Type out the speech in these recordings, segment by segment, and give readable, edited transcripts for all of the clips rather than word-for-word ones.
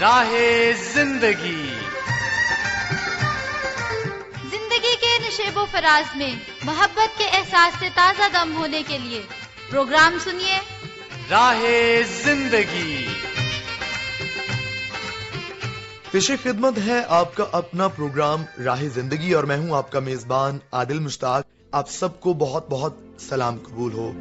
راہ زندگی زندگی کے نشیب و فراز میں محبت کے احساس سے تازہ دم ہونے کے لیے پروگرام سنیے راہ زندگی۔ پیش خدمت ہے آپ کا اپنا پروگرام راہ زندگی اور میں ہوں آپ کا میزبان عادل مشتاق۔ آپ سب کو بہت بہت سلام قبول ہو۔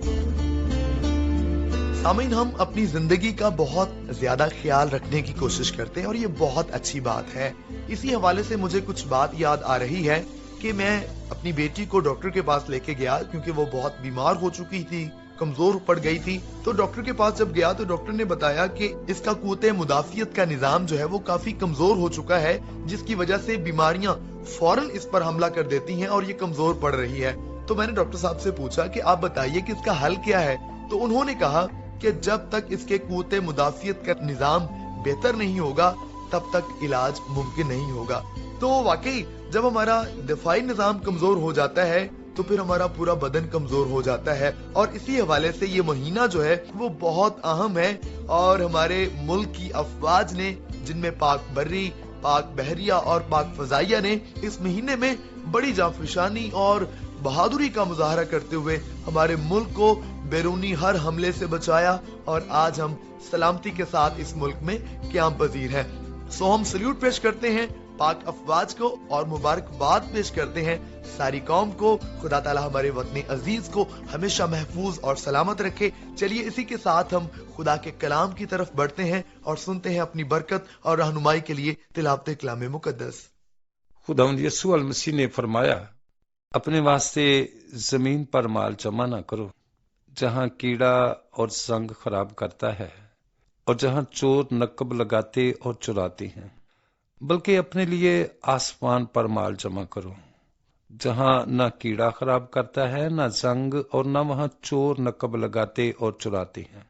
سامعین، ہم اپنی زندگی کا بہت زیادہ خیال رکھنے کی کوشش کرتے ہیں اور یہ بہت اچھی بات ہے۔ اسی حوالے سے مجھے کچھ بات یاد آ رہی ہے کہ میں اپنی بیٹی کو ڈاکٹر کے پاس لے کے گیا کیونکہ وہ بہت بیمار ہو چکی تھی، کمزور پڑ گئی تھی۔ تو ڈاکٹر کے پاس جب گیا تو ڈاکٹر نے بتایا کہ اس کا قوت مدافعت کا نظام جو ہے وہ کافی کمزور ہو چکا ہے، جس کی وجہ سے بیماریاں فوراً اس پر حملہ کر دیتی ہیں اور یہ کمزور پڑ رہی ہے۔ تو میں نے ڈاکٹر صاحب سے پوچھا کہ آپ بتائیے کہ اس کا حل کیا ہے؟ تو انہوں نے کہا کہ جب تک اس کے قوت مدافعت کا نظام بہتر نہیں ہوگا تب تک علاج ممکن نہیں ہوگا۔ تو واقعی جب ہمارا دفاعی نظام کمزور ہو جاتا ہے تو پھر ہمارا پورا بدن کمزور ہو جاتا ہے، اور اسی حوالے سے یہ مہینہ جو ہے وہ بہت اہم ہے۔ اور ہمارے ملک کی افواج نے، جن میں پاک بری، پاک بحریہ اور پاک فضائیہ نے، اس مہینے میں بڑی جانفشانی اور بہادری کا مظاہرہ کرتے ہوئے ہمارے ملک کو بیرونی ہر حملے سے بچایا، اور آج ہم سلامتی کے ساتھ اس ملک میں قیام پذیر ہیں۔ سو ہم سلیوٹ پیش کرتے ہیں پاک افواج کو اور مبارکباد پیش کرتے ہیں ساری قوم کو۔ خدا تعالی ہمارے وطن عزیز کو ہمیشہ محفوظ اور سلامت رکھے۔ چلیے اسی کے ساتھ ہم خدا کے کلام کی طرف بڑھتے ہیں اور سنتے ہیں اپنی برکت اور رہنمائی کے لیے تلاوت کلام مقدس۔ خداوند یسوع المسیح نے فرمایا، اپنے واسطے زمین پر مال جمع نہ کرو، جہاں کیڑا اور زنگ خراب کرتا ہے اور جہاں چور نقب لگاتے اور چراتے ہیں، بلکہ اپنے لیے آسمان پر مال جمع کرو، جہاں نہ کیڑا خراب کرتا ہے، نہ زنگ، اور نہ وہاں چور نقب لگاتے اور چراتے ہیں،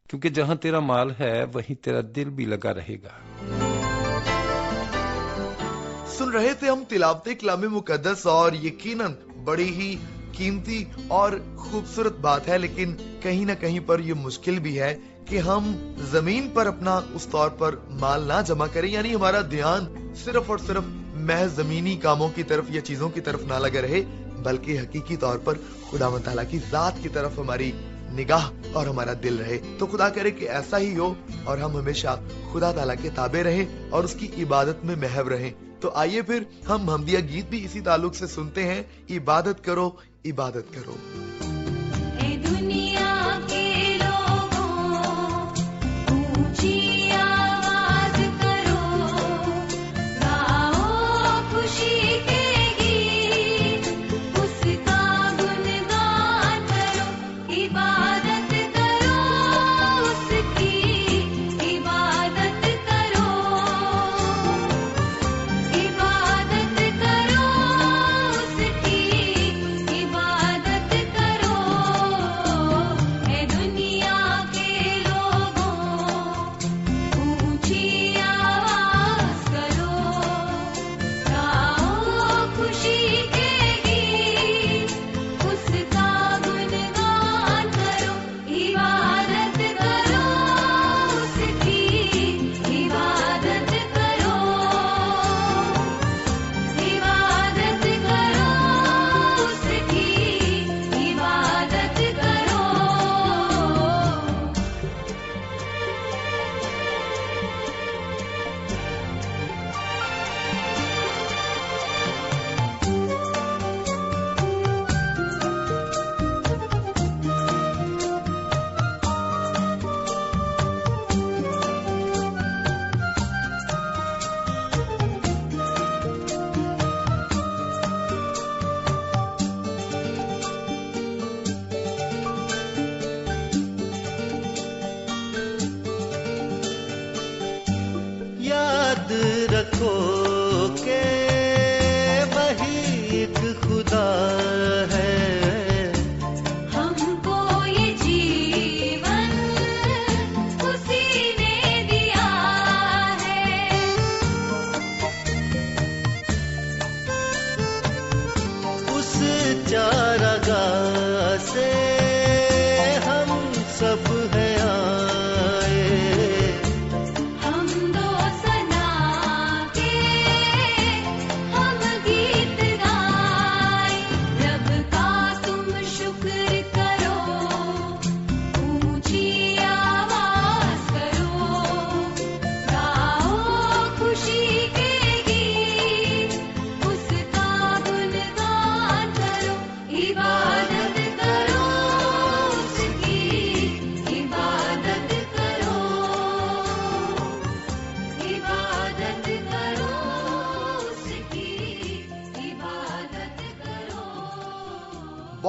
کیونکہ جہاں تیرا مال ہے وہیں تیرا دل بھی لگا رہے گا۔ سن رہے تھے ہم تلاوت کلام مقدس، اور یقیناً بڑی ہی قیمتی اور خوبصورت بات ہے، لیکن کہیں نہ کہیں پر یہ مشکل بھی ہے کہ ہم زمین پر اپنا اس طور پر مال نہ جمع کریں، یعنی ہمارا دھیان صرف اور صرف محض زمینی کاموں کی طرف یا چیزوں کی طرف نہ لگا رہے، بلکہ حقیقی طور پر خداوند تعالیٰ کی ذات کی طرف ہماری نگاہ اور ہمارا دل رہے۔ تو خدا کرے کہ ایسا ہی ہو اور ہم ہمیشہ خدا تعالیٰ کے تابع رہیں اور اس کی عبادت میں محو رہیں۔ تو آئیے پھر ہم حمدیہ گیت بھی اسی تعلق سے سنتے ہیں، عبادت کرو، عبادت کرو۔ اے دنیا کے لوگوں، اونچی آواز کرو، گاؤ خوشی کے گیت، اس کا گنگان کرو، عبادت کرو اس کی، عبادت کرو، عبادت کرو اس کی، عبادت کرو۔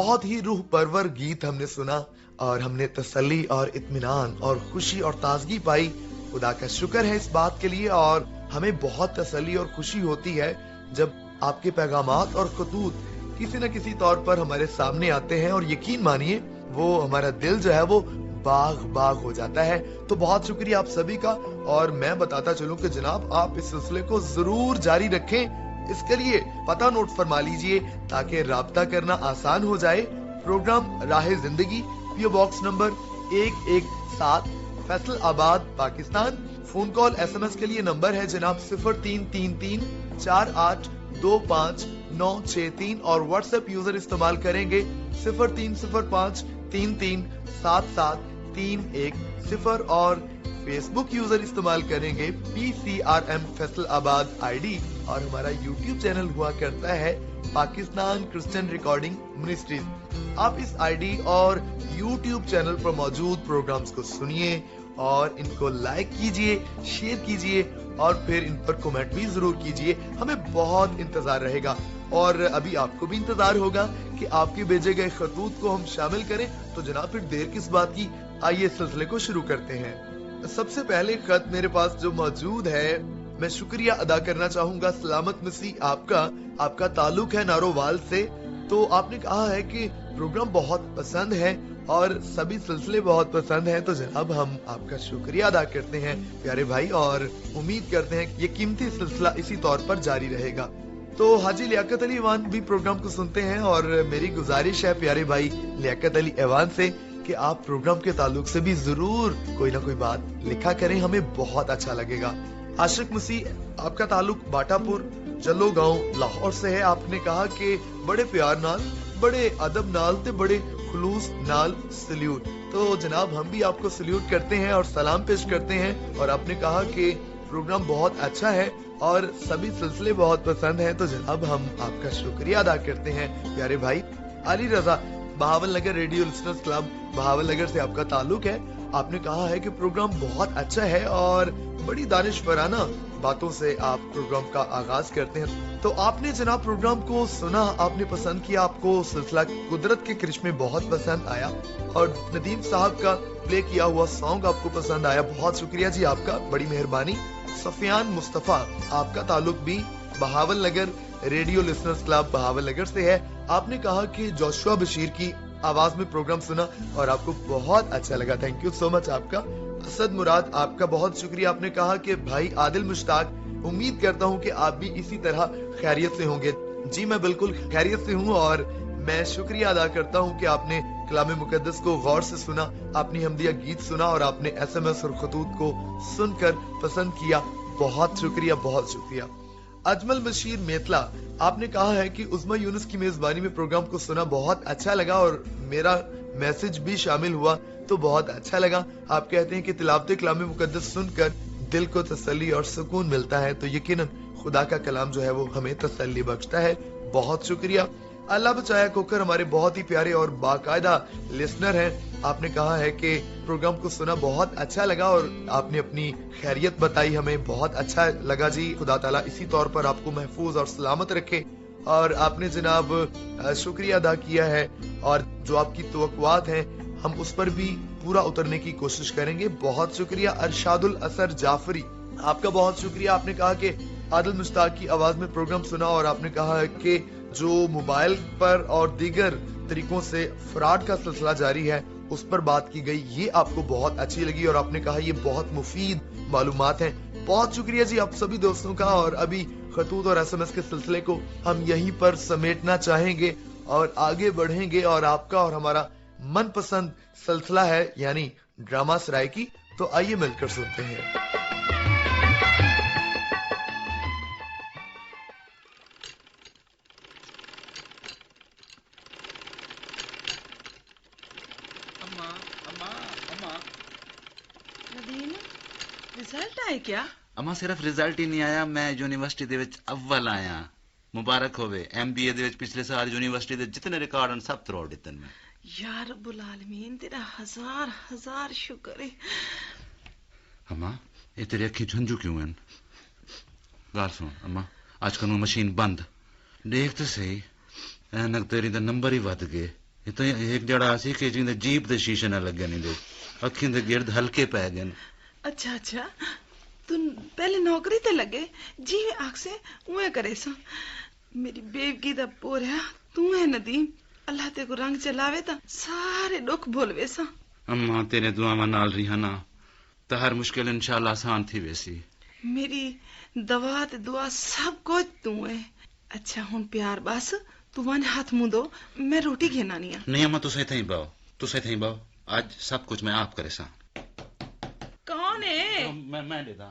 बहुत ही रूह परवर गीत हमने सुना और हमने तसल्ली और इत्मीनान और खुशी और ताजगी पाई। खुदा का शुक्र है इस बात के लिए, और हमें बहुत तसल्ली और खुशी होती है जब आपके पैगामात और खतूत किसी न किसी तौर पर हमारे सामने आते हैं, और यकीन मानिए वो हमारा दिल जो है वो बाग बाग हो जाता है। तो बहुत शुक्रिया आप सभी का, और मैं बताता चलूं कि जनाब आप इस सिलसिले को जरूर जारी रखें। इसके लिए पता नोट फरमा लीजिए ताकि राब्ता करना आसान हो जाए। प्रोग्राम राह जिंदगी, PO box number 117, Faisalabad, Pakistan. Phone call SMS के लिए नंबर है जनाब 0333 4825 963, और व्हाट्सएप यूजर इस्तेमाल करेंगे 0305 33 77 310, और फेसबुक यूजर इस्तेमाल करेंगे PCRM फैसलाबाद ID, और हमारा YouTube चैनल हुआ करता है पाकिस्तान क्रिश्चियन रिकॉर्डिंग मिनिस्ट्रीज। आप इस ID और YouTube चैनल पर मौजूद प्रोग्राम्स को सुनिए और इनको लाइक कीजिए, शेयर कीजिए, और फिर इन पर कमेंट भी जरूर कीजिए। हमें बहुत इंतजार रहेगा, और अभी आपको भी इंतजार होगा कि आपके भेजे गए खतूत को हम शामिल करें। तो जनाब फिर देर किस बात की, आइए सिलसिले को शुरू करते हैं। सबसे पहले खत मेरे पास जो मौजूद है, मैं शुक्रिया अदा करना चाहूंगा सलामत मसीह आपका ताल्लुक है नारोवाल से। तो आपने कहा है कि प्रोग्राम बहुत पसंद है और सभी सिलसिले बहुत पसंद हैं। तो जनाब हम आपका शुक्रिया अदा करते हैं प्यारे भाई, और उम्मीद करते हैं ये कीमती सिलसिला इसी तौर पर जारी रहेगा। तो हाजी लियाकत अली ऐवान भी प्रोग्राम को सुनते हैं, और मेरी गुजारिश है प्यारे भाई लियाकत अली ऐवान से कि आप प्रोग्राम के ताल्लुक से भी जरूर कोई ना कोई बात लिखा करें, हमें बहुत अच्छा लगेगा। आशिक मसीह आपका ताल्लुक बाटापुर जलो गांव लाहौर से है। आपने कहा कि बड़े प्यार नाल, बड़े अदब नाल ते बड़े खुलूस नाल सल्यूट। तो जनाब हम भी आपको सल्यूट करते हैं और सलाम पेश करते हैं, और आपने कहा कि प्रोग्राम बहुत अच्छा है और सभी सिलसिले बहुत पसंद हैं। तो जनाब हम आपका शुक्रिया अदा करते हैं प्यारे भाई। अली रजा बहावल नगर रेडियो लिसनर्स क्लब बहावल नगर से आपका ताल्लुक है। आपने कहा है कि प्रोग्राम बहुत अच्छा है और बड़ी दानिशवराना बातों से आप प्रोग्राम का आगाज करते हैं। तो आपने जनाब प्रोग्राम को सुना, आपने पसंद किया, आपको सिलसिला कुदरत के करिश्मे बहुत पसंद आया, और नदीम साहब का प्ले किया हुआ सॉन्ग आपको पसंद आया। बहुत शुक्रिया जी आपका, बड़ी मेहरबानी। सफियान मुस्तफा आपका ताल्लुक भी बहावल नगर रेडियो लिसनर्स क्लब बहावल नगर से है। आपने कहा कि जोशुआ बशीर की आवाज में प्रोग्राम सुना और आपको बहुत अच्छा लगा। थैंक यू सो मच आपका। असद मुराद आपका बहुत शुक्रिया। आपने कहा कि भाई आदिल मुश्ताक, उम्मीद करता हूँ कि आप भी इसी तरह खैरियत से होंगे। जी मैं बिल्कुल खैरियत से हूँ, और मैं शुक्रिया अदा करता हूँ कि आपने कलाम मुकद्दस को गौर से सुना, आपने हमदिया गीत सुना, और आपने SMS और खतूत को सुनकर पसंद किया। बहुत शुक्रिया, बहुत शुक्रिया। अजमल बशीर मेतला आपने कहा है कि उस्मा यूनुस की मेजबानी में प्रोग्राम को सुना, बहुत अच्छा लगा, और मेरा मैसेज भी शामिल हुआ तो बहुत अच्छा लगा। आप कहते हैं कि तिलावत कलाम मुकद्दस सुनकर दिल को तसल्ली और सुकून मिलता है, तो यकीनन खुदा का कलाम जो है वो हमें तसल्ली बख्शता है। बहुत शुक्रिया। अल्लाह बचाया कोकर हमारे बहुत ही प्यारे और बाकायदा लिसनर हैं। आपने कहा है कि प्रोग्राम को सुना, बहुत अच्छा लगा, और आपने अपनी खैरियत बताई, हमें बहुत अच्छा लगा जी। खुदा ताला इसी तौर पर आपको महफूज और सलामत रखे। और आपने जनाब शुक्रिया अदा किया है, और जो आपकी तवक्कुआत हैं हम उस पर भी पूरा उतरने की कोशिश करेंगे। बहुत शुक्रिया। अरशादुल असर जाफरी आपका बहुत शुक्रिया। आपने कहा कि आदिल मुश्ताक की आवाज में प्रोग्राम सुना, और आपने कहा है कि जो मोबाइल पर और दीगर तरीकों से फ्रॉड का सिलसिला जारी है उस पर बात की गई, ये आपको बहुत अच्छी लगी, और आपने कहा ये बहुत मुफीद मालूमात हैं। बहुत शुक्रिया जी आप सभी दोस्तों का। और अभी खतूत और SMS के सिलसिले को हम यहीं पर समेटना चाहेंगे और आगे बढ़ेंगे, और आपका और हमारा मनपसंद सिलसिला है यानी ड्रामा सराय की। तो आइए मिलकर सुनते हैं। रिजल्ट आए क्या? अमा सिर्फ रिजल्ट ही नहीं आया, मैं यूनिवर्सिटी दे विच अव्वल आया। मुबारक होवे। MBA दे विच पिछले साल यूनिवर्सिटी दे जितने रिकॉर्ड हैं सब त्रोड़ दित्ते मैं। या रब्बुल आलमीन तेरा हजार हजार शुक्र है। अमा ये तेरी अखी झंझू क्यों हैं? गाल सुन अमा, आजकल वो मशीन बंद, देख तो सही, ऐनक तेरी दा नंबर ही वध गए। یہ تو ایک جڑا سی کہ جن جیب دے شیشے نہ لگے نہیں دے اکھیں دے گرد ہلکے پے گئے. اچھا اچھا تم پہلے نوکری تے لگے جی آخ سے اوے کرے سا. میری بیوگی دا پوریا تو ہے ندیم. اللہ تے کو رنگ چلاوے تا سارے دکھ بھولوے سا. اماں تیرے دعاواں نال رہی نا تو ہر مشکل انشاءاللہ آسان تھی ویسی. میری دوا تے دعا سب کچھ تو ہے. اچھا ہن پیار بس تو ون ہاتھ منہ دو میں روٹی گھنانی ہے. نہیں اماں تسے تھیں باؤ تسے تھیں باؤ آج سب کچھ میں آپ کرے سا. کون ہے؟ میں دیتا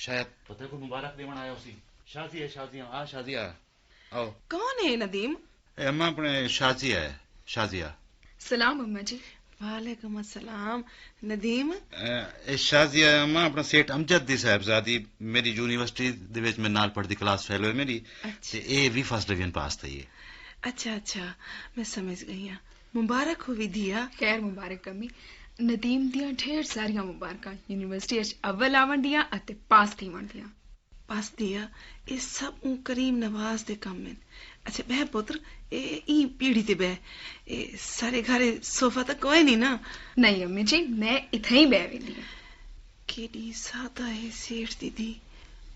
شاید پتہ کو مبارک دیون آیا اسی. شازی ہے شازی آ شازی آؤ. کون ہے ندیم؟ اماں اپنے شازی ہے شازیہ. سلام اما جی. وعلیکم السلام. ندیم شازیہ اماں اپنا سیٹ امجد دی صاحبزادی میری یونیورسٹی دے وچ میں نال پڑھدی کلاس فیلو ہے میری تے اے بھی فرسٹ ڈویژن پاس تھی ہے. اچھا اچھا میں سمجھ گئی ہوں. مبارک ہوئی دیا. خیر مبارک امی. ندیم دیاں ڈھیر ساریاں مبارکاں یونیورسٹی اچ اول آون دیاں اتے پاس تھیون دیاں. پاس دیا یہ سب اون کریم نواز دے کم ہیں. اچھا بہ پتر ای پیڑھی تے بہ سارے گھر صوفہ تک کوئی نہیں نا؟ نہیں امی جی میں اتھے ہی بہ ویندی ہوں. کیڑی سادہ ہے سیٹھ دیدی.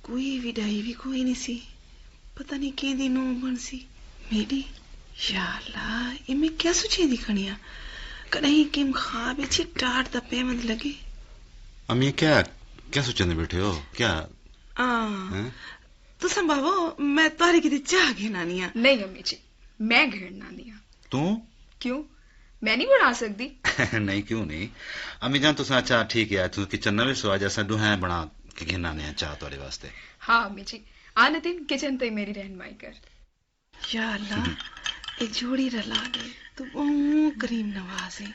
کوئی وڈائی بھی کوئی نہیں سی. پتہ نہیں کیندی نو بن سی میری. یا اللہ یہ میں کیا سوچیں دی کھڑیاں کہیں کم خواب اچھی ٹاٹ دا پیمند لگے. امی کیا سوچنے بیٹھے ہو کیا؟ تو سنبھاو میں تاری کی چاہ گھنانی ہاں. نہیں امی جی میں گھڑنا دیا. تو کیوں میں نہیں بنا سکتی؟ نہیں کیوں نہیں امی جان تو اچھا ٹھیک ہے تو کچن نہ سو آج اساں دوہے بنا کے گھنانے ہیں چاہ تواڈے واسطے. ہاں امی جی آ ندیم کچن تے میری رہنمائی کر. یا اللہ یہ جوڑی رلا گئے تو بہت کریم نواز ہے.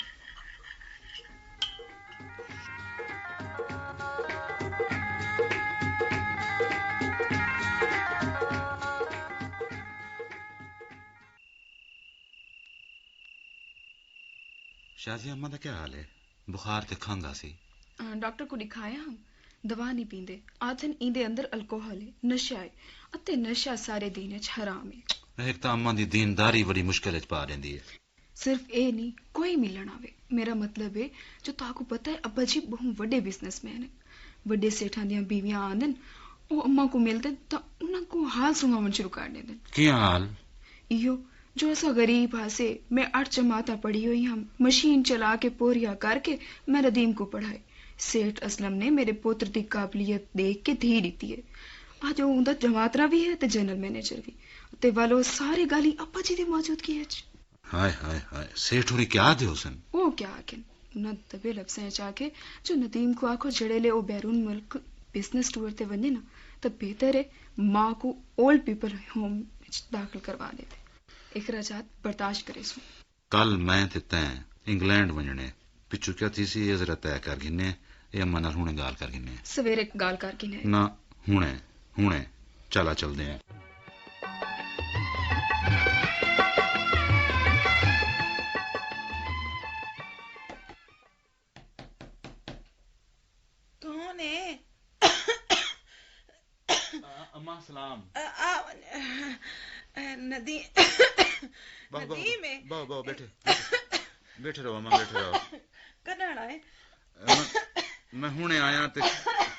شازی اماں دا کیا حال ہے؟ بخار تے کھانگا سی. ڈاکٹر کو دکھایا ہم دوا نہیں پیندے. آتھن ایندے اندر الکوہل ہے نشہ ہے اتے نشہ سارے دین اچ حرام ہے. ایک تو اماں دی دینداری بڑی مشکل اچ پا رہندی ہے. صرف اے نہیں کوئی ملن آوے. میرا مطلب ہے جو تاکو پتہ ہے ابا جی بہت وڈے بزنس مین ہیں. وڈے سیٹھاں دیاں بیویاں آندن او اماں کو ملدن تا انہاں کو حال سناون شروع کر دیندن. کی حال؟ ایو جو ایسا غریب ہاسے میں 8 جماعتاں پڑھی ہوئی ہم مشین چلا کے پوریا کر کے میں ندیم کو پڑھائے. سیٹھ اسلم نے میرے پوتر دی قابلیت دیکھ کے دھی دیتی ہے. آج وہ اوندا جماعترا بھی ہے تے جنرل مینیجر بھی تے والو سارے گالی ابا جی دی موجودگی ہے. ہائے ہائے ہائے سیٹھ ہوری کیا دے حسن؟ وہ کیا آکن انہاں دبے لفظیں چاہ کے جو ندیم کو آکھو جڑے لے او بیرون ملک بزنس ٹور تے ونے نا تو بہتر ہے ماں کو اولڈ پیپل ہوم داخل کروا دیتے. اخراجات برداشت کرے سو. کل میں تے تیں انگلینڈ ونجنے پچھو کیا تھی سی یہ ذرا طے کر گھنے یہ اماں نال ہونے گال کر گھنے. سویرے گال کر کے نے نہ ہونے چلا چل دے ہیں. کون ہے؟ اماں سلام. ندیم ندیم ہے. باؤ بیٹھے رہو اماں بیٹھے رہو. کداڑا ہے؟ میں ہونے آیا تے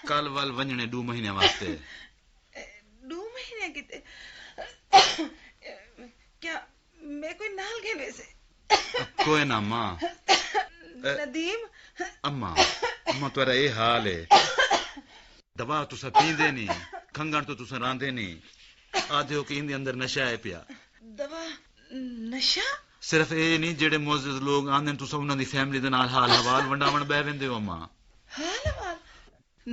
کل وال ونجنے 2 مہینے واسطے. 2 مہینے کتے کیا میں کوئی نال گے ویسے؟ کوئی نہ ماں. ندیم اماں تورا یہ حال ہے دوا تسا پیندے نہیں کھنگن تو تسا راندے نہیں آدھے ہو کہ اندے اندر نشہ ہے پیا. دوا نشہ؟ صرف اے نہیں جڑے معزز لوگ آندے تسا انہاں دی فیملی دے نال حال حوال ونڈاون بہ ویندے ہو. اماں حال حوال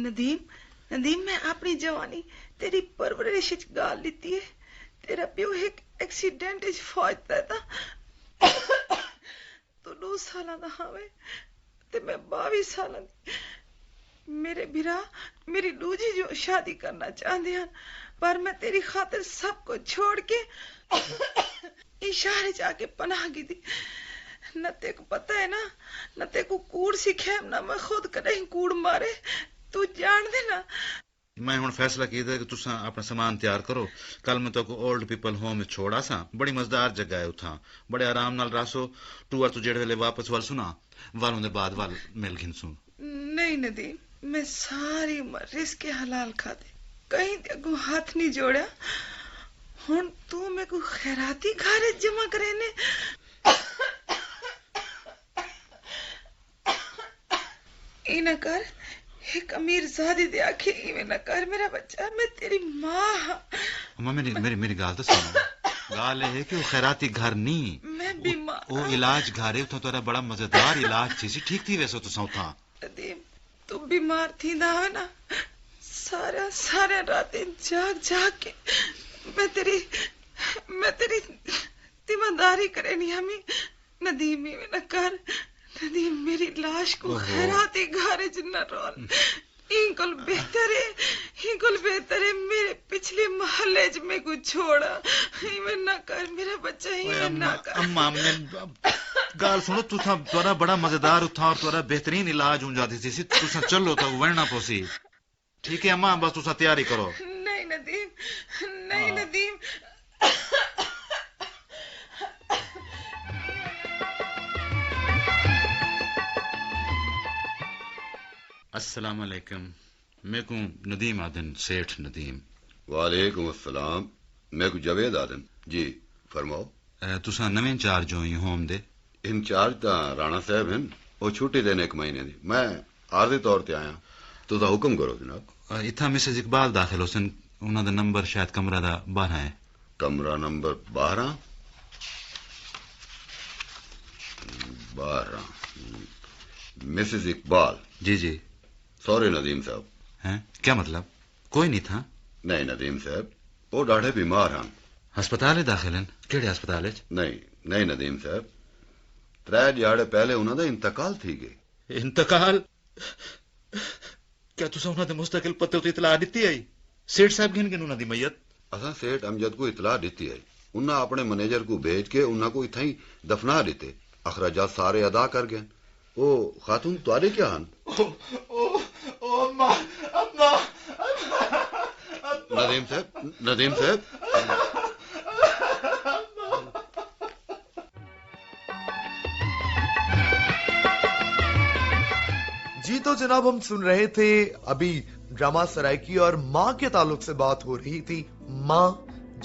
ندیم میں اپنی جوانی تیری پرورش وچ گال لیتی ہے. تیرا پیو ایک ایکسیڈنٹ وچ فوج تے تا تو 2 سالاں دا ہوے تے میں 22 سالاں دی. میرے بھرا میری دوجی جو شادی کرنا چاہندے ہیں پر میں تیری خاطر سب کو چھوڑ کے اشارے جا کے پناہ گئی دی. نہ تے کو پتہ ہے نا نہ تے کو کوڑ سکھے نہ میں خود کدیں کوڑ مارے. تو جان دے نا میں ہن فیصلہ کیتا کہ تساں اپنا سامان تیار کرو. کل میں تو اولڈ پیپل ہوم چھوڑا سا. بڑی مزدار جگہ ہے اتھاں. بڑے آرام نال راسو. ٹور تو جڑے ویلے واپس ول سنا والوں دے بعد ول مل گھنسوں. نہیں ندیم، میں ساری عمر رزق کے حلال کھاتے کہیں اگوں ہاتھ نہیں جوڑا. ہن تو میں کو خیراتی گھر جمع کرینے. ای نہ کر، ایک امیر زادی دے آکھے ایویں نہ کر میرا بچہ. میں تیری ماں ہاں. اماں میری گال تو سنو. گال ہے کہ وہ خیراتی گھر نہیں، میں بیمار وہ علاج گھر ہے. اتھاں تہاڈا بڑا مزیدار علاج تھی سی. ٹھیک تھی ویسے تساں اتھاں. ندیم تو بیمار تھیندا ہو نا، سارا رات جاگ کے میں تیری تیمارداری کرینی. ہمیں ندیم ایویں نہ کر. ندیم میری لاش کو خیراتی گھر جنہ رول. این کل بہتر ہے میرے پچھلے محلے چ میں کو چھوڑا. ایویں نہ کر میرا بچہ، ایویں نہ کر. اماں میں گال سنو. تہاڈا بڑا مزیدار اتھاں اور تہاڈا بہترین علاج ہون جاتی سی. تساں چلو تو ورنا پوسی. ٹھیک ہے اماں، بس تساں تیاری کرو. نہیں ندیم، نہیں ندیم. السلام علیکم. میں کو ندیم آدن، سیٹھ ندیم. وعلیکم السلام. میں کو جاوید آدم. جی فرماؤ. تساں نویں انچارج ہوئی ہوم دے؟ انچارج تا رانا صاحب ہیں. وہ چھٹی دینے ایک مہینے دی. میں عارضی طور تے آیا. تو دا حکم کرو جناب. اتھاں مسز اقبال داخل ہو سن. انہاں دا نمبر شاید کمرہ دا 12 ہے. کمرہ نمبر 12. مسز اقبال. جی. سوری ندیم صاحب. ہیں کیا مطلب؟ کوئی نہیں تھا؟ نہیں ندیم صاحب، وہ ڈاڑھے بیمار ہیں. ہسپتال داخل ہیں؟ کیڑے ہسپتال؟ نہیں ندیم صاحب، 3 دھیاڑے پہلے انہوں دا انتقال تھی گئی. انتقال؟ کیا تساں انہاں دے مستقل پتے تے اطلاع دتی آئی؟ سیٹھ صاحب گن انہاں دی میت؟ اساں سیٹھ امجد کو اطلاع دیتی ہے. انہاں اپنے منیجر کو بھیج کے انہاں کو اتھاں ہی دفنا دیتے. اخراجات سارے ادا کر گئے. او خاتون تواڈے کیا ہن؟ ندیم صاحب. جی تو جناب، ہم سن رہے تھے ابھی ڈرامہ سرائکی اور ماں کے تعلق سے بات ہو رہی تھی. ماں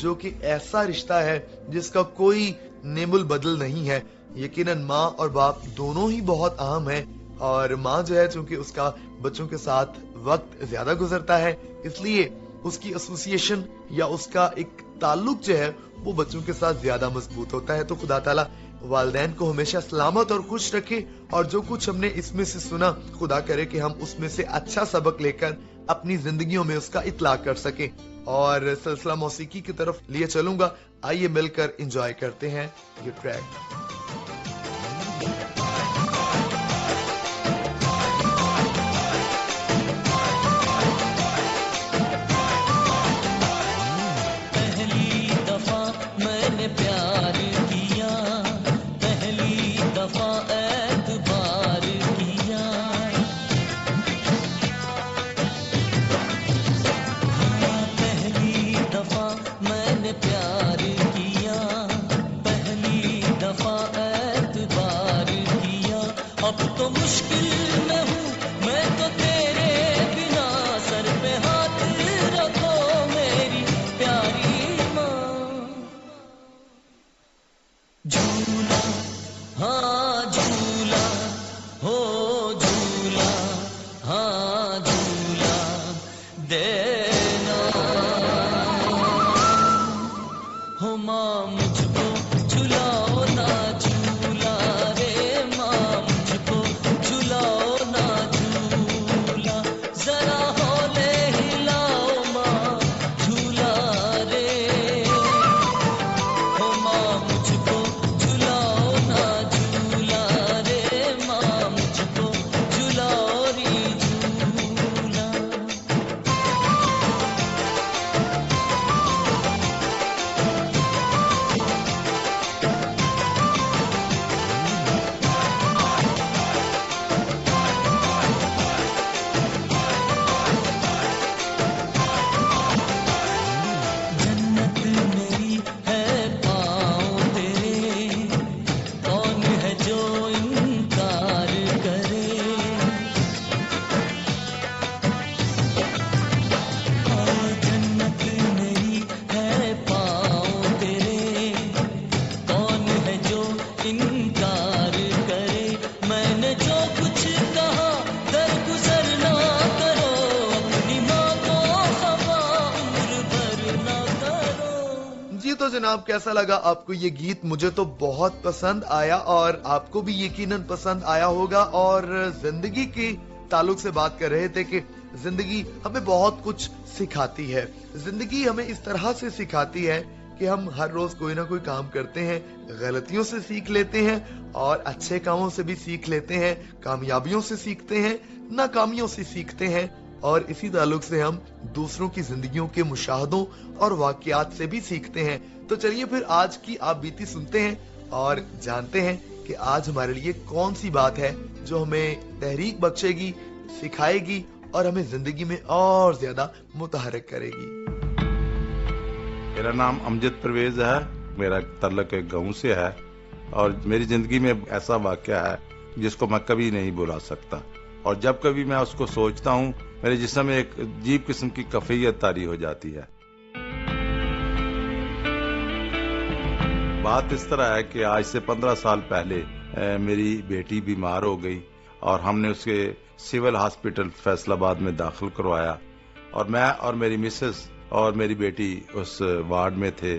جو کہ ایسا رشتہ ہے جس کا کوئی نیم البدل نہیں ہے. یقیناً ماں اور باپ دونوں ہی بہت اہم ہیں، اور ماں جو ہے چونکہ اس کا بچوں کے ساتھ وقت زیادہ گزرتا ہے، اس لیے اس کی ایسوسیشن یا اس کا ایک تعلق جو ہے وہ بچوں کے ساتھ زیادہ مضبوط ہوتا ہے. تو خدا تعالیٰ والدین کو ہمیشہ سلامت اور خوش رکھے، اور جو کچھ ہم نے اس میں سے سنا، خدا کرے کہ ہم اس میں سے اچھا سبق لے کر اپنی زندگیوں میں اس کا اطلاق کر سکیں. اور سلسلہ موسیقی کی طرف لیے چلوں گا. آئیے مل کر انجوائے کرتے ہیں یہ ٹریک. जनाब, कैसा लगा आपको ये गीत? मुझे तो बहुत पसंद आया और आपको भी यकीनन पसंद आया होगा। और जिंदगी के ताल्लुक से बात कर रहे थे कि जिंदगी हमें बहुत कुछ सिखाती है। जिंदगी हमें इस तरह से सिखाती है कि हम हर रोज कोई ना कोई काम करते हैं, गलतियों से सीख लेते हैं और अच्छे कामों से भी सीख लेते हैं, कामयाबियों से सीखते हैं, नाकामियों से सीखते हैं, और इसी ताल्लुक से हम दूसरों की जिंदगियों के मुशाहदों और वाकयात से भी सीखते हैं। तो चलिए फिर आज की आप बीती सुनते हैं और जानते हैं कि आज हमारे लिए कौन सी बात है जो हमें तहरीक बख्शेगी, सिखाएगी और हमें जिंदगी में और ज्यादा मुतहरक करेगी। मेरा नाम अमजद परवेज है, मेरा तल्लक एक गाँव से है और मेरी जिंदगी में ऐसा वाकया है जिसको मैं कभी नहीं भुला सकता, और जब कभी मैं उसको सोचता हूँ मेरे जिस्म में एक अजीब किस्म की कैफियत तारी हो जाती है। बात इस तरह है कि आज से 15 साल पहले मेरी बेटी बीमार हो गई और हमने उसके सिविल हॉस्पिटल फैसलाबाद में दाखिल करवाया, और मैं और मेरी मिसेस और मेरी बेटी उस वार्ड में थे।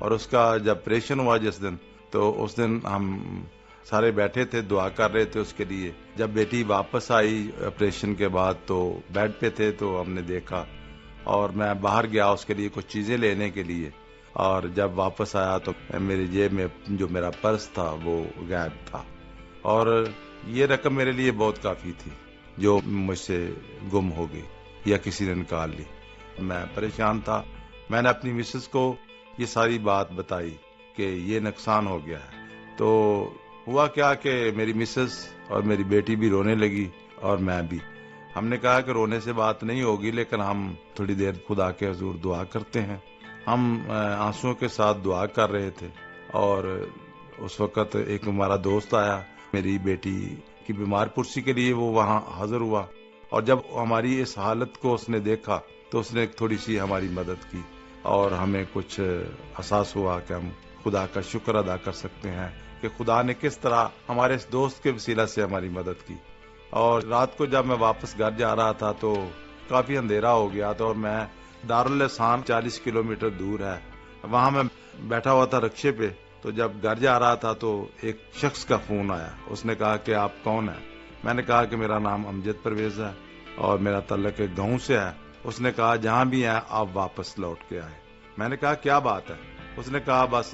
और उसका जब ऑपरेशन हुआ जिस दिन, तो उस दिन हम सारे बैठे थे, दुआ कर रहे थे उसके लिए। जब बेटी वापस आई ऑपरेशन के बाद तो बेड पे थे, तो हमने देखा और मैं बाहर गया उसके लिए कुछ चीजें लेने के लिए, और जब वापस आया तो मेरी जेब में जो मेरा पर्स था वो गायब था, और ये रकम मेरे लिए बहुत काफी थी जो मुझसे गुम हो गई या किसी ने निकाल ली। मैं परेशान था। मैंने अपनी मिसेस को ये सारी बात बताई कि ये नुकसान हो गया है। तो हुआ क्या कि मेरी मिसेस और मेरी बेटी भी रोने लगी और मैं भी। हमने कहा कि रोने से बात नहीं होगी, लेकिन हम थोड़ी देर खुदा के हुजूर दुआ करते हैं। हम आंसुओं के साथ दुआ कर रहे थे और उस वक्त एक हमारा दोस्त आया, मेरी बेटी की बीमार पुरसी के लिए वो वहाँ हाजिर हुआ, और जब हमारी इस हालत को उसने देखा तो उसने थोड़ी सी हमारी मदद की और हमें कुछ एहसास हुआ कि हम खुदा का शुक्र अदा कर सकते हैं कि खुदा ने किस तरह हमारे इस दोस्त के वसीला से हमारी मदद की। और रात को जब मैं वापस घर जा रहा था तो काफी अंधेरा हो गया था, और मैं दारुल एहसान 40 किलोमीटर दूर है, वहां मैं बैठा हुआ था रिक्शे पे। तो जब घर जा रहा था तो एक शख्स का फोन आया। उसने कहा कि आप कौन है? मैंने कहा कि मेरा नाम अमजद परवेज है और मेरा तल्लक एक गाँव से है। उसने कहा जहां भी हैं आप वापस लौट के आए। मैंने कहा क्या बात है? उसने कहा बस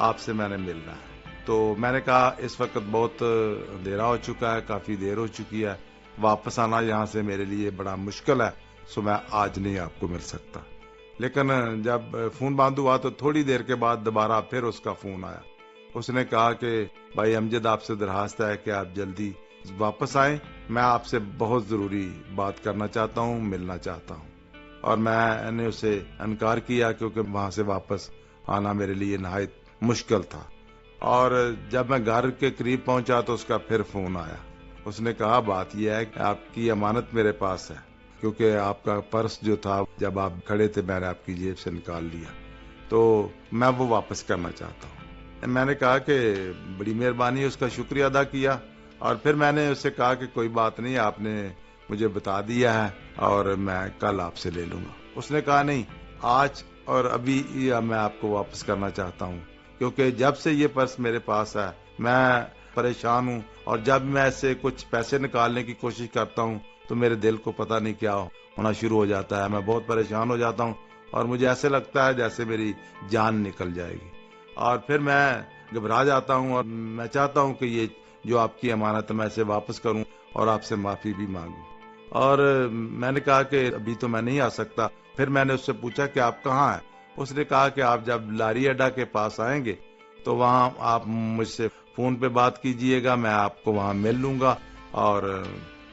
आपसे मैंने मिलना है। तो मैंने कहा इस वक्त बहुत अंधेरा हो चुका है, काफी देर हो चुकी है, वापस आना यहाँ से मेरे लिए बड़ा मुश्किल है, सो मैं आज नहीं आपको मिल सकता। लेकिन जब फोन बंद हुआ तो थोड़ी देर के बाद दोबारा फिर उसका फोन आया। उसने कहा कि भाई अमजद, आपसे दरखास्त है कि आप जल्दी वापस आए, मैं आपसे बहुत जरूरी बात करना चाहता हूँ, मिलना चाहता हूँ। और मैंने उसे इनकार किया क्योंकि वहां से वापस आना मेरे लिए नहायत मुश्किल था। और जब मैं घर के करीब पहुंचा तो उसका फिर फोन आया। उसने कहा बात यह है कि आपकी अमानत मेरे पास है, क्योंकि आपका पर्स जो था जब आप खड़े थे मैंने आपकी जेब से निकाल लिया, तो मैं वो वापस करना चाहता हूँ। मैंने कहा कि बड़ी मेहरबानी, उसका शुक्रिया अदा किया। और फिर मैंने उससे कहा कि कोई बात नहीं, आपने मुझे बता दिया है और मैं कल आपसे ले लूंगा। उसने कहा नहीं, आज और अभी मैं आपको वापस करना चाहता हूँ, क्योंकि जब से ये पर्स मेरे पास है मैं परेशान हूँ, और जब मैं ऐसे कुछ पैसे निकालने की कोशिश करता हूँ तो मेरे दिल को पता नहीं क्या होना शुरू हो जाता है। मैं बहुत परेशान हो जाता हूँ और मुझे ऐसे लगता है जैसे मेरी जान निकल जाएगी, और फिर मैं घबरा जाता हूँ और मैं चाहता हूँ कि ये जो आपकी अमानत मैं इसे वापस करूँ और आपसे माफी भी मांगूं। और मैंने कहा कि अभी तो मैं नहीं आ सकता। फिर मैंने उससे पूछा कि आप कहाँ हैं? उसने कहा कि आप जब लारी अड्डा के पास आएंगे तो वहां आप मुझसे फोन पे बात कीजिएगा, मैं आपको वहां मिल लूंगा, और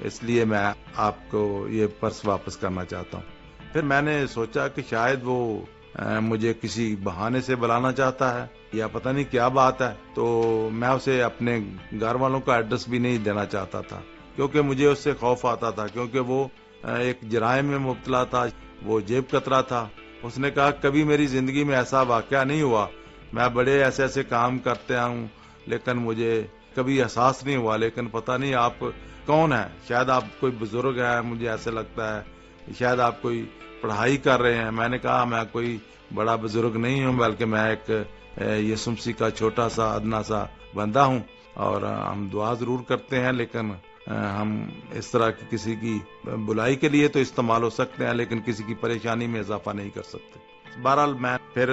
इसलिए मैं आपको ये पर्स वापस करना चाहता हूँ। फिर मैंने सोचा कि शायद वो मुझे किसी बहाने से बुलाना चाहता है या पता नहीं क्या बात है। तो मैं उसे अपने घर वालों का एड्रेस भी नहीं देना चाहता था, क्योंकि मुझे उससे खौफ आता था, क्योंकि वो एक जराइम में मुब्तला था, वो जेब कतरा था। उसने कहा कभी मेरी जिंदगी में ऐसा वाकया नहीं हुआ, मैं बड़े ऐसे ऐसे काम करते हूँ लेकिन मुझे कभी एहसास नहीं हुआ। लेकिन पता नहीं आप कौन है, शायद आप कोई बुजुर्ग है, मुझे ऐसे लगता है, शायद आप कोई पढ़ाई कर रहे हैं। मैंने कहा मैं कोई बड़ा बुजुर्ग नहीं हूँ, बल्कि मैं एक यीशु मसीह का छोटा सा अदना सा बंदा हूँ, और हम दुआ जरूर करते हैं, लेकिन हम इस तरह की किसी की बुलाई के लिए तो इस्तेमाल हो सकते हैं, लेकिन किसी की परेशानी में इजाफा नहीं कर सकते। बहरहाल मैं फिर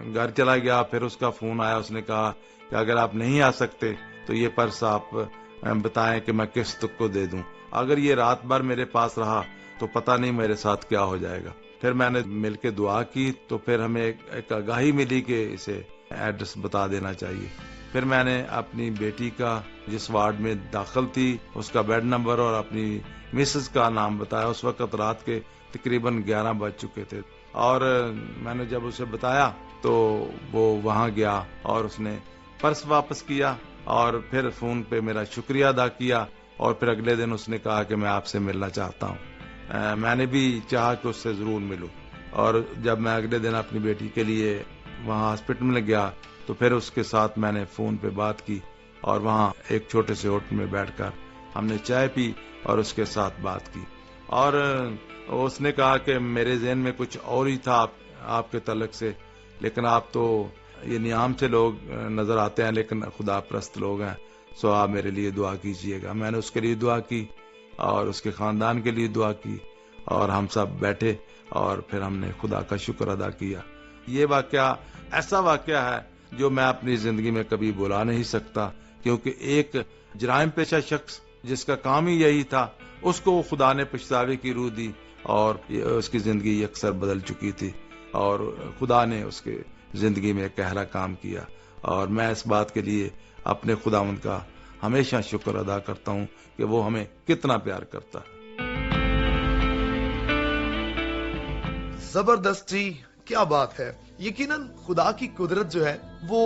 घर चला गया। फिर उसका फोन आया, उसने कहा कि अगर आप नहीं आ सकते तो ये पर्स आप बताएं कि मैं किस तक को दे दूं। अगर ये रात भर मेरे पास रहा तो पता नहीं मेरे साथ क्या हो जाएगा। फिर मैंने मिलके दुआ की, तो फिर हमें एक आगाही मिली कि इसे एड्रेस बता देना चाहिए। फिर मैंने अपनी बेटी का, जिस वार्ड में दाखिल थी, उसका बेड नंबर और अपनी मिसेस का नाम बताया। उस वक्त रात के तकरीबन 11 बज चुके थे, और मैंने जब उसे बताया तो वो वहां गया और उसने पर्स वापस किया, और फिर फोन पे मेरा शुक्रिया अदा किया, और फिर अगले दिन उसने कहा कि मैं आपसे मिलना चाहता हूँ। मैंने भी चाहा कि उससे जरूर मिलूं, और जब मैं अगले दिन अपनी बेटी के लिए वहाँ हॉस्पिटल में गया तो फिर उसके साथ मैंने फोन पे बात की, और वहाँ एक छोटे से होटल में बैठकर हमने चाय पी और उसके साथ बात की। और उसने कहा कि मेरे ज़हन में कुछ और ही था आपके तलक से, लेकिन आप तो ये नियाम से लोग नजर आते हैं, लेकिन खुदा परस्त लोग हैं, सो आप मेरे लिए दुआ कीजिएगा। मैंने उसके लिए दुआ की और उसके खानदान के लिए दुआ की, और हम सब बैठे और फिर हमने खुदा का शुक्र अदा किया। ये वाकया ऐसा वाकया है जो मैं अपनी जिंदगी में कभी भुला नहीं सकता, क्योंकि एक जराइम पेशा शख्स जिसका काम ही यही था, उसको खुदा ने पछतावे की रूह दी, और उसकी जिंदगी अक्सर बदल चुकी थी, और खुदा ने उसके जिंदगी में एक गहरा काम किया। और मैं इस बात के लिए अपने खुदावंद का हमेशा शुक्र अदा करता हूँ कि वो हमें कितना प्यार करता है। जबरदस्त जी, क्या बात है। यकीनन खुदा की कुदरत जो है वो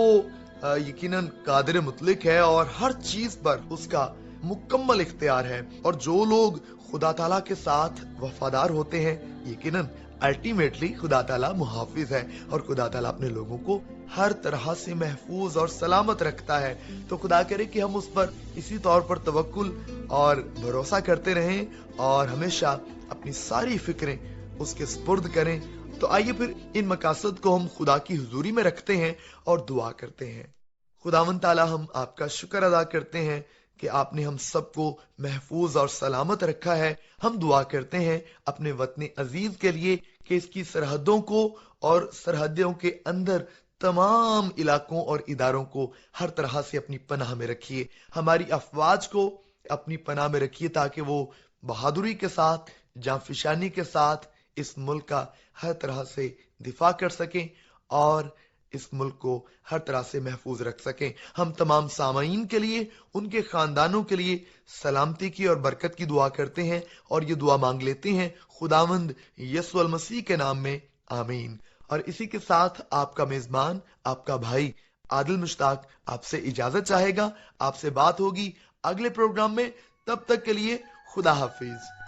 यकीनन कादिर मुतलिक है, और हर चीज पर उसका मुकम्मल इख्तियार है। और जो लोग खुदा ताला के साथ वफादार होते हैं, यकीनन अल्टीमेटली खुदा ताला मुहाफिज है, और खुदा ताला अपने लोगों को हर तरह से महफूज और सलामत रखता है। तो खुदा करे कि हम उस पर इसी तौर पर तवक्कुल और भरोसा करते रहें, और हमेशा अपनी सारी फिक्रें उसके सुपुर्द करें। तो आइए फिर इन मकासद को हम खुदा की हुजूरी में रखते हैं और दुआ करते हैं। खुदावंद ताला, हम आपका शुक्र अदा करते हैं कि आपने हम सबको महफूज और सलामत रखा है। हम दुआ करते हैं अपने वतन अजीज के लिए कि इसकी सरहदों को और सरहदों के अंदर तमाम इलाकों और इदारों को हर तरह से अपनी पनाह में रखिए। हमारी अफवाज को अपनी पनाह में रखिए, ताकि वो बहादुरी के साथ, जांफिशानी के साथ इस मुल्क का हर तरह से दिफा कर सकें, और इस मुल्क को हर तरह से महफूज रख सकें। हम तमाम सामाईन के लिए, उनके खानदानों के लिए सलामती की और बरकत की दुआ करते हैं, और ये दुआ मांग लेते हैं खुदावंद यीशु अल मसीह के नाम में, आमीन। और इसी के साथ आपका मेजबान, आपका भाई आदिल मुश्ताक आपसे इजाजत चाहेगा। आपसे बात होगी अगले प्रोग्राम में। तब तक के लिए खुदा हाफिज।